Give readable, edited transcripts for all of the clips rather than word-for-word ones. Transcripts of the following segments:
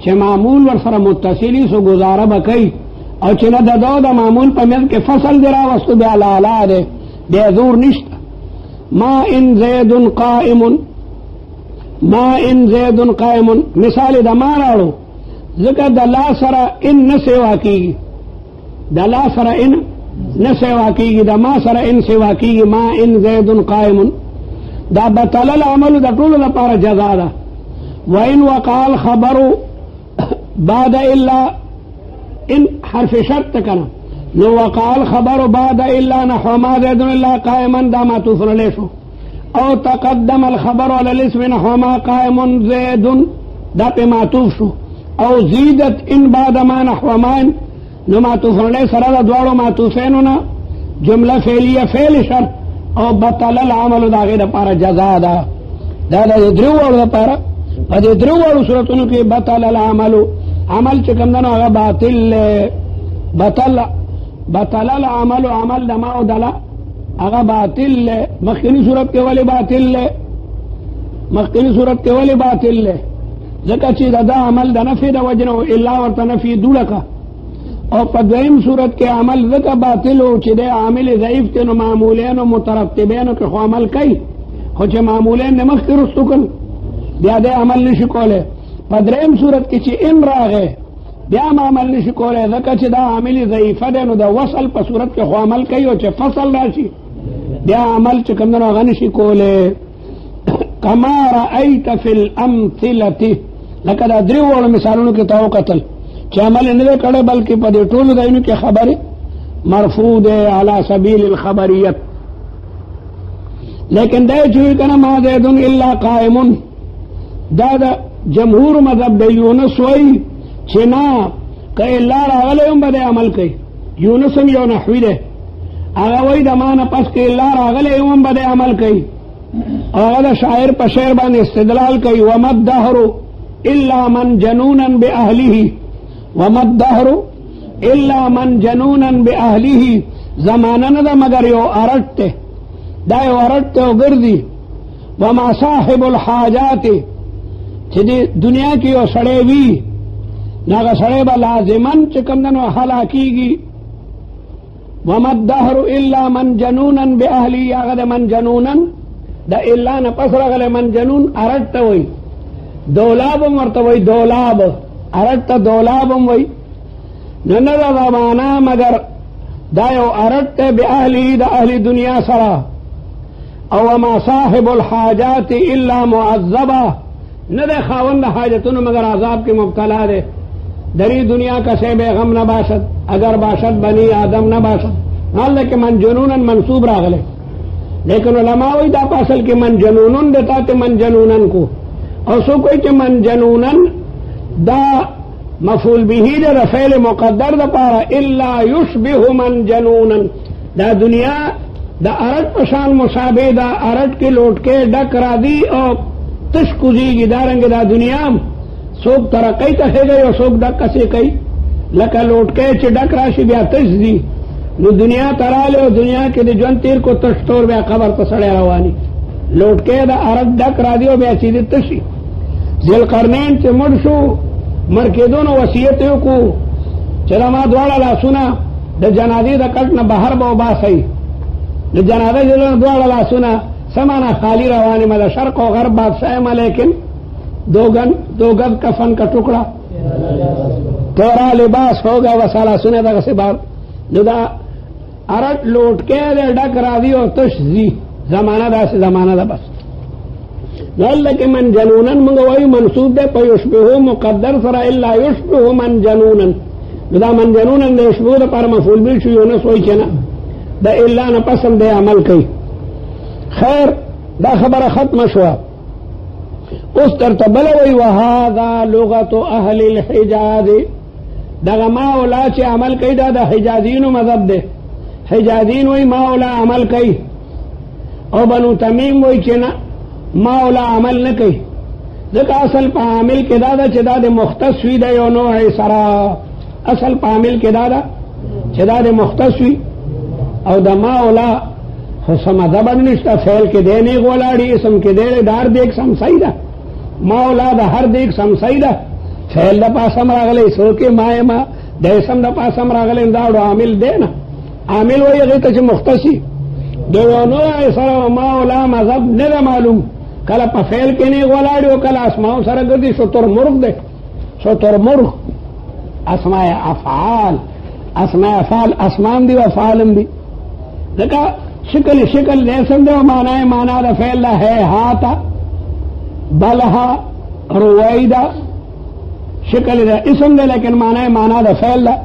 چې معمول ور سره متصلی سو گزاره بکئی او چې نه د دو د معمول په منځ کې فصل دی راوستو بیا لالا دی بیا زور نشته. ما ان زید قائم، ما ان زید قائم مثال د ما راړو ځکه د لا سره ان نه سیوا کیږي، د لا سره ان نه سیوا کیږي، د ما سره ان سیوا کیږي. ما ان زید قائم دا بطل العمل د ټولو لپاره جزا ده. وان وقع الخبر بعد الا ان حرف شرط کنه نو وقع الخبر بعد الا نحو ما زید الا قائما دا معطوف علیه شو، او تقدم الخبر على الاسم نحو ما قائم زید دا په معطوف شو، او زیدت ان بعد ما نحو ما نو معطوف علیه سره د دواړو معطوفینو جمله فعلیه فعل شرط او بطل العمل دا غیر لپاره جزا ده. دا د درو ورو لپاره په دې درو ورو صورتونو کې بطل العمل عمل چې کوم دنو هغه باطل بطل العمل عمل د ما او دلا هغه باطل مخکنی صورت کې ولی باطل مخکنی صورت کې ولی باطل ځکه چې دا عمل د نفي د وجنه الا ورته نفي دولکه، او په دویم صورت کې عمل ځکه باطل او چې د عامل ضعیف ته نو معمولین او مترتبین کې خو عمل کوي، خو چې معمولین نه مخکې رسو کړ بیا د عمل نشي کوله. په دریم صورت کې چې ان راغې بیا عمل نشي کوله ځکه چې دا عامل ضعیفه ده، نو د وصل په صورت کې خو عمل کوي، او چې فصل راشي بیا عمل چې کوم نه غني شي کوله. کما رأیت فی الامثله لکه دا درې وړو مثالونو کې تاو قتل چې عمل نه کړي بلکې په دې ټولو دینو کې خبره مرفوع ده علی سبیل الخبریت. لیکن دا چې کنه ما زید الا قائم دا د جمهور مذهب د یونس وای چې نه که الا راغلی هم به عمل کوي. یونس هم یو نحوی ده، هغه وای د ما نه پس که الا راغلی هم به عمل کوي. هغه د شاعر په شعر باندې استدلال کوي وما الدهر الا من جنونا باهله، وما الدهر الا من جنونا باهله زمانه نه ده مگر یو ارټ ته، دا یو ارټ ته وګرځي. وما صاحب الحاجات چې د دنیا کې یو سړی وي ناغه سړی به لازمن چې کوم دنو هلاکیږي. وما الدهر الا من جنونا باهله هغه د من جنونا د الا نه پس راغلی من جنون ارټ ته وایي، دولاب هم ورته وایي، دولاب ارټ ته دولاب هم وایي. نو نه ده زمانه مگر دا یو ارټ ته باهله د اهل دنیا سره. او وما صاحب الحاجات الا معذبه نه ده خاوند حاجتونو مگر عذاب کې مبتلا ده. دری دنیا کا سے بے غم نہ باشد اگر باشد بنی آدم نہ باشد. حال کہ من جنونن منصوب راغلے، لیکن علماء وی دا پاسل کہ من جنونن دیتا تے من جنونن کو، اور سو کوئی کہ من جنونن دا مفعول به دا فعل مقدر دا پارا الا یشبه من جنونن دا دنیا دا ارٹ پشان مشابه دا ارٹ کے لوٹ کے ڈک را دی اور تش کزیگی دارنگ دا دنیا سوک ترقی تخے گئی اور سوک ڈک کسے کئی لکا لوٹ کے چھ ڈک راشی بیا تش دی نو دنیا ترالے اور دنیا کے دی جون تیر کو تشتور بیا قبر تسڑے روانی لوٹ کے دا ارٹ ڈک را دی اور بیا سیدی تشی. ذل قرنین چھ مڑ شو مر کے دونوں وصیتوں کو چلا ما دوارا لا سنا دا جنازی دا کٹنا بہر با باسی دا جنازہ جلون دوارا لا سنا سمانا خالی روانی ملا شرق و غرب بادشاہ ما لیکن دو گز کفن کا ٹکڑا تیرا لباس ہوگا وسالا سنے دا سے بات دا ارٹ لوٹ کے دے ڈک را دی اور تش زی زمانہ دا سے زمانہ دا بس اللہ کہ من جنونن منگوائی منصوب دے پا یشبہو مقدر سرا الا یشبہو من جنونن دا من جنونن دے یشبہو دا پر مفعول بھی شو یونس ہوئی چنا دا الا نا پسند دے عمل کئی. خیر دا خبر ختم شوا اس ترتبل وی وہذا لغت اہل الحجاز دا ما اولا چے عمل کئی دا حجازین مذہب دے. حجازین وی ما اولا عمل کئی او بنو تمیم وی چنا ما اولا عمل نہ کئی ذکا اصل پا عامل کے دادا چے داد مختص وی دا یو نوع سرا اصل پا عامل کے دادا چے داد مختص وی او دا ما اولا حسم زبر نشتا فعل کے دینے غولاڑی اسم کے دینے دار دیکھ سمسائی دا ما اولا دا ہر دیکھ سمسائی دا فعل د پاسم راغلی سوکې مایما د اسم د پاسم راغلی دا عامل دی نه عامل وایي هغې ته چې مختصي د یو نوع سره ما ولا مذهب نه ده معلوم کله په فعل کې نیغ ولاړ او کله اسماء سره ګرځي شترمرغ دی شترمرغ اسماء افعال اسماء افعال اسمان دی و افعالم دی ځکه شکل د اسم دی او معنا د فعل ده هیهاتا بلها رویدا شکل د اسم دی لیکن معنا د فعل ده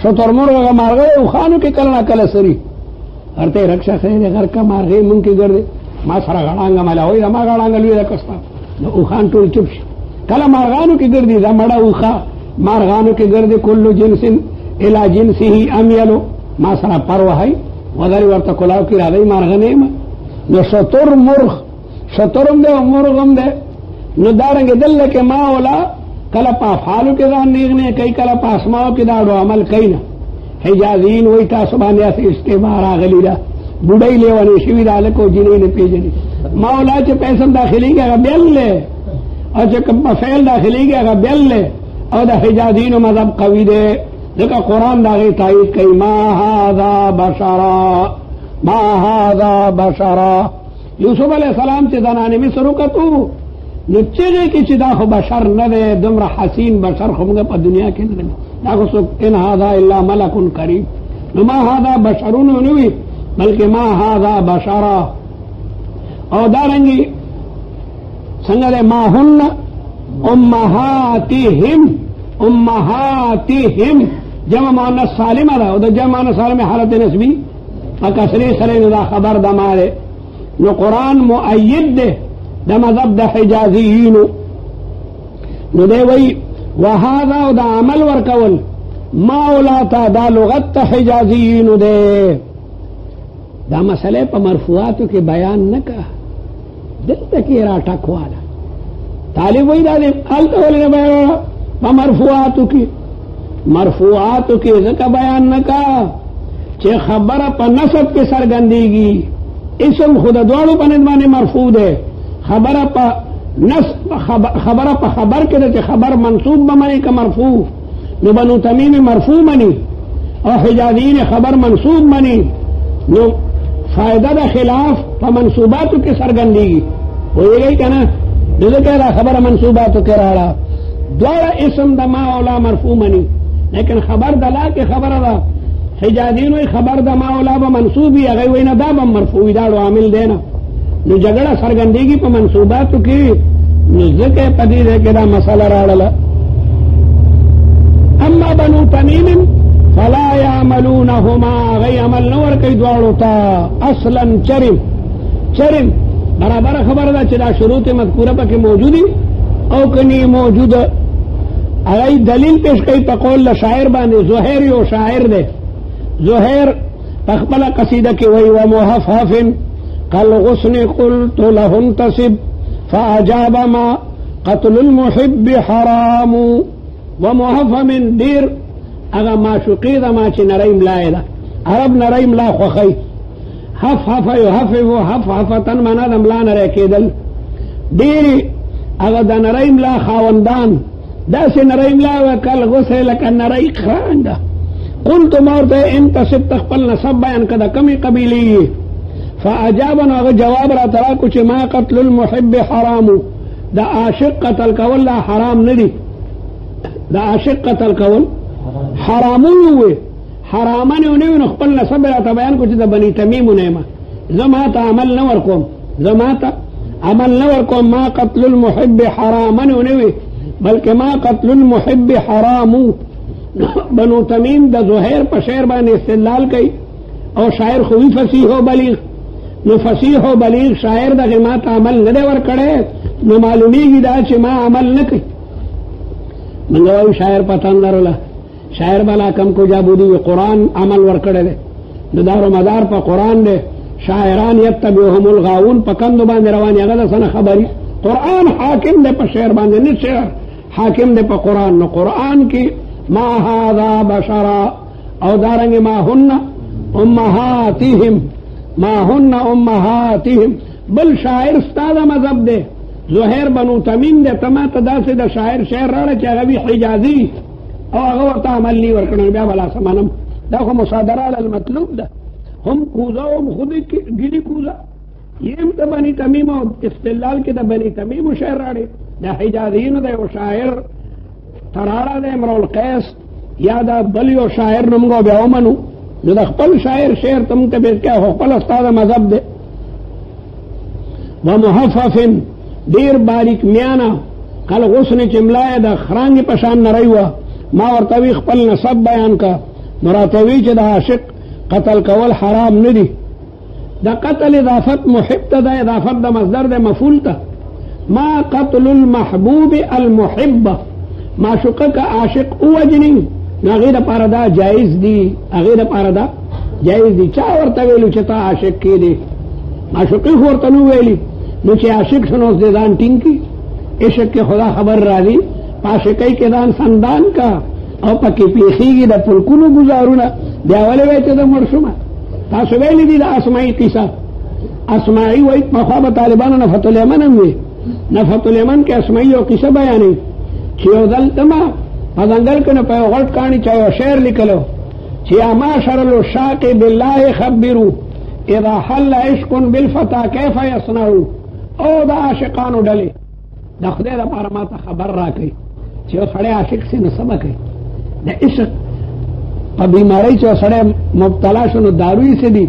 شترمرغ هغه مارغه او خانو کې کله نه کله سری ارته رکشا خیر غر کا مارغه مونږ کې ګرځي ما سره غړانګه مالا وای ما غړانګه لوي راکستا نو خان ټول چوپ شي کله مارغانو کې ګرځي دا مړه اوخه مارغانو کې ګرځي کله جنس الی جنسه امیلو ما سره پروهای وغری ورته کلاو کې راځي مارغه نه نو شترم دے مرغم دے نو دارنګ دل کې ما ولا کله په افعالو کې ځان نیغنه کوي کله په اسماء کې دا عمل کوي نه حجازین وای تاسو باندې استعمار غلی دا بډای لیوانه شوی دا لکو جنې نه پیژني مولا چې پیسې داخلي کې غبل له او چې کوم فعل داخلي کې غبل له او د حجازین مذهب قوی دی ځکه قران دا غي تایید کوي ما هذا بشرا یوسف علیہ السلام چې دانانه مصر وکړو نو چې چې دا خو بشر نه دی دومره حسین بشر خو موږ په دنیا کې نه دا خو ان هذا الا ملک کریم نو ما هذا بشرون نه وي بلکې ما هذا بشرا او دارنګي څنګه ما هن امهاتهم جمع مؤنث سالم ده او د جمع مؤنث سالم حالت نسبی فکسری سره دا خبر د ماره نو قرآن مؤید ده د مذهب د حجازیینو نو دی وی وهذا او د عمل ورکول مولاتا دا لغت ته حجازیینو ده دا مسئله په مرفوعاتو کې بیان نه کا دلته کې را ټکواله طالب وی دا دې الته ولې بیان په مرفوعاتو کې ځکه بیان نه کا چې خبره په نسب کې سرګندېږي اسم خود دوړو په باندې مرفوع ده خبره په خبر کې ده چې خبر منصوب به معنی که مرفوع نو بنو تمیم مرفوع منی او حجازین خبر منصوب منی نو فائدہ د خلاف په منصوباتو کې سرګندېږي وایي کنه دغه دا خبره منصوباتو کې راړه دوړه اسم د ما اولا مرفوع منی لیکن خبر د لا کې خبره ده حجازین وی خبر د ما اولا به منصوبی هغه وینا دا به مرفوع دا عامل دی نه نو جګړه سرګندېږي په منصوباتو کې نو ځکه په دې کې دا مسله راړله اما بنو تمیم فلا يعملونهما غي عمل نور کوي دواړو ته اصلا چرم برابر خبره ده چې دا شروط مذکوره پکې موجودي او کني موجوده هغه دلیل پیش کوي په قول شاعر باندې زهیر یو شاعر دی زهیر خپل قصیده کې وایي ومحفف كالغصن قلت له انتصب فأجاب ما قتل المحب حرام ومحفف دیر اغا معشوقی دا ما چی نریم لائے دا عرب نریم لا خوخی حفحف یحفف حفحفتن منا دا ملا نرکی دل دیری اغا دا نریم لا خاوندان دا سی نریم لا وکل غصه لکا نرئی خرانگا قلت مورتا انتصب تخپل نصب بیان کدا کمی قبیلی فاجابنا اغا جواب را تراکو چی ما قتل المحب حرام دا عاشق قتل کول لا حرام ندی دا عاشق قتل کول حرامون ہوئے حرامان انہیں نخپل نصب را بیان کو چی دا بنی تمیم نیمہ زماتا عمل نور کوم ما قتل المحب حرامان انہیں بلکہ ما قتل المحب حرامو بنو تمیم دا زہیر پا شعر بان استدلال کئی اور شاعر خوی فصیح و بلیغ نو فصیح و بلیغ شاعر دا غمات عمل ندے ور کڑے نو معلومی گی دا چی ما عمل نکی منگوائی شاعر پتان درولا شاعر بلا کم کو جابودی قرآن عمل ور کڑے دے دار و مدار پا قرآن دے شاعران یتبعهم الغاون پا کندو باندے روانی اغدا سن خبری قرآن حاکم دے پا شعر باندے نت شعر حاکم دے پا قرآن نو قرآن کی ما هذا بشرا او دارنگی ما هن امهاتهم بل شاعر استاد مذہب دے زهير بنو تمیم دے تما تدا سے دا شاعر شعر راڑا چاہا بھی حجازی او هغه ورته عمل نی ورکړل بیا ولا سمانم دا خو مصادره علی المطلوب ده هم کوزا او خود ګری کوزا یم ته بني تمیم او استدلال کې د بني تمیم شعر راړي د حجازین د یو شاعر تراړه د امرؤ القیس یا دا بل یو شاعر نومغو بیا ومنو نو د خپل شاعر شعر تم ته به کې خپل استاد مذهب ده ومحفف ډیر باریک میانا کله غسن چملای د خرانګ پشان نریوا ما ورتوی خپل نسب بیان کا مراتوی چې د عاشق قتل کول حرام نه دي دا قتل اضافت محب ته د اضافت د مصدر د مفعول ته ما قتل المحبوب المحبه معشوقه کا عاشق اوجنی هغه د پاره دا جایز دي هغه د پاره دا جایز دي چا ورته ویلو چې تا عاشق کې دي معشوقي ورته نو ویلي نو چې عاشق شنو ځان ټینګ کی عشق کې خدا خبر راځي عاشقۍ کې دان سندان کا او پکې پیخیږي د پلکونو گزارونه بیا ولې وایي چې د مرشمه تاسو ویلي دي د اسماعي قصه اسماعي وایي په خوا به طالبانو نفت الیمن هم وي نفت الیمن کې اسماعي یو قصه بیانوي چې یو دلته ما په ځنګل کې نه په یو غټ کاڼي چا یو شعر لیکلو چې یا معشر العشاق بالله خبروا اذا حل عشق بالفتى كيف يصنع او د عاشقانو ډلې د خدای لپاره ما ته خبر راکړي چې یو سړی عاشق سي نو څه به کوي د عشق په بیمارۍ چې یو سړی مبتلا شو نو دارو یې څه دي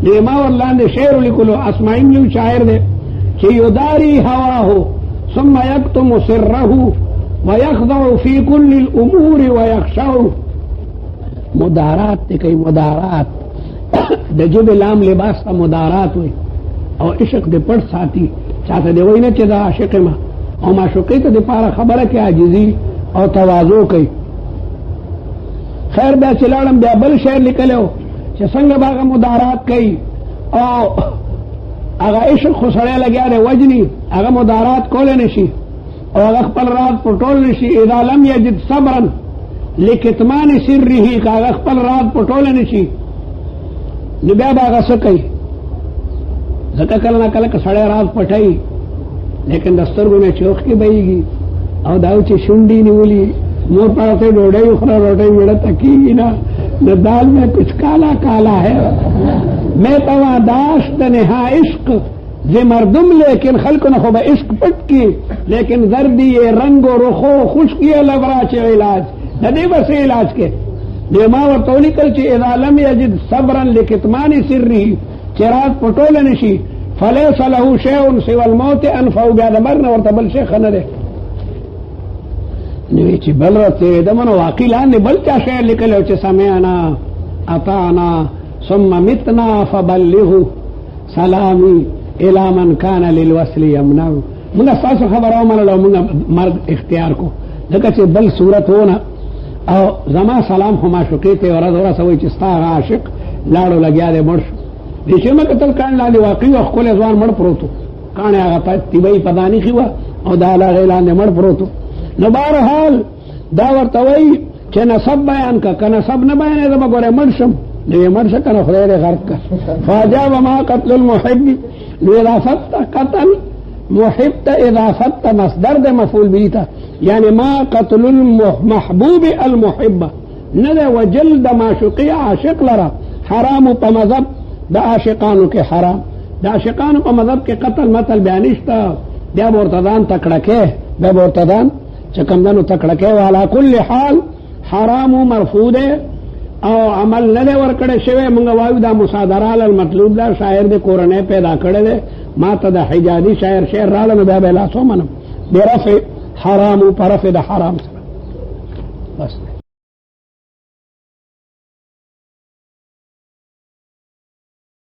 نو ما ورلاندې شعر لیکلو اسماعي یو شاعر دی چې یداري هواه ثم یکتم سره ويخضع في كل الامور ويخشع مدارات ته کوي مدارات د جبه لام لباس ته مدارات وي او عشق دې پټ ساتي چاته دی وای نه چې دا عاشق ما او معشوقې ته د پاره خبره کې عاجزي او تواضع کوي خیر دا چلاړم بیا بل شعر لیکلو چې څنګه باغه مدارات کوي او هغه عشق خو سړی لګیا دی وجني هغه مدارات کول نشي او هغه خپل راز پټول نشي اذا لم يجد صبرا لکتمان سره هغه خپل راز پټول نشي نو بیا هغه څه کوي ځکه کله نه کله سړی راز پټای لیکن دسترګو نه چوخ کې بېږي او داو چې شونډې نیولي مور پاته ډوډۍ خورا روټۍ وړه تکیږي نه نو دال میں کچھ کالا کالا ہے میں تواداشت نہا عشق ز مردم لیکن خلق نہ خوب عشق پٹ کی لیکن زردی رنگ و رخو خشکی لبراچ علاج ندی بس علاج کے دیما و تولی کل چی اذا لم یجد صبرا لکتمان سری چراغ پٹول نشی فلیس له شیء سوى الموت انفع بیا مرنا ورته بل شیخ نه ده نوی چې بل راته دمنه واقع لاندې بل چا شعر لیکلو چې سمعنا اطعنا ثم متنا فبلغوا سلامي الى من كان للوصل يمنع موږ تاسو خبرو منلو موږ مرد اختیار کو دغه چې بل صورت ونه او زما سلام هم شوکې ته ورځ سوي چې ستا عاشق لاړو لګیا دې مرش دې چې ما قتل کان لاندې واقع خپل ځوان مړ پروتو کانه هغه پتی وای پدانی خو او دا لاندې مړ پروتو نو بهرحال دا ورته وای چې نسب بیان کا کنه سب نه بیان دا وګوره مرشم دې مرشه کنه خدای دې غرق کا فاجاب ما قتل المحب اضافت قتل محب اضافت مصدر ده مفعول به تا یعنی ما قتل المحبوب المحبه نه وجلد معشوقي عاشق لرا حرام په مذهب د عاشقانو کې حرام د عاشقانو په مذهب کې قتل متل بیانشتا بیا مرتدان تکړه به مرتدان چې کمدانو تکړه والا کل حال حرام مرفوض او عمل نه ورکړې شوی موږ وایو دا مصادره علی المطلوب دا شاعر د کورنۍ پیدا کړل دي ما ته د حجازي شاعر شعر رااله بیا بلا سو منم برفع حرام او پرفع د حرام سره بس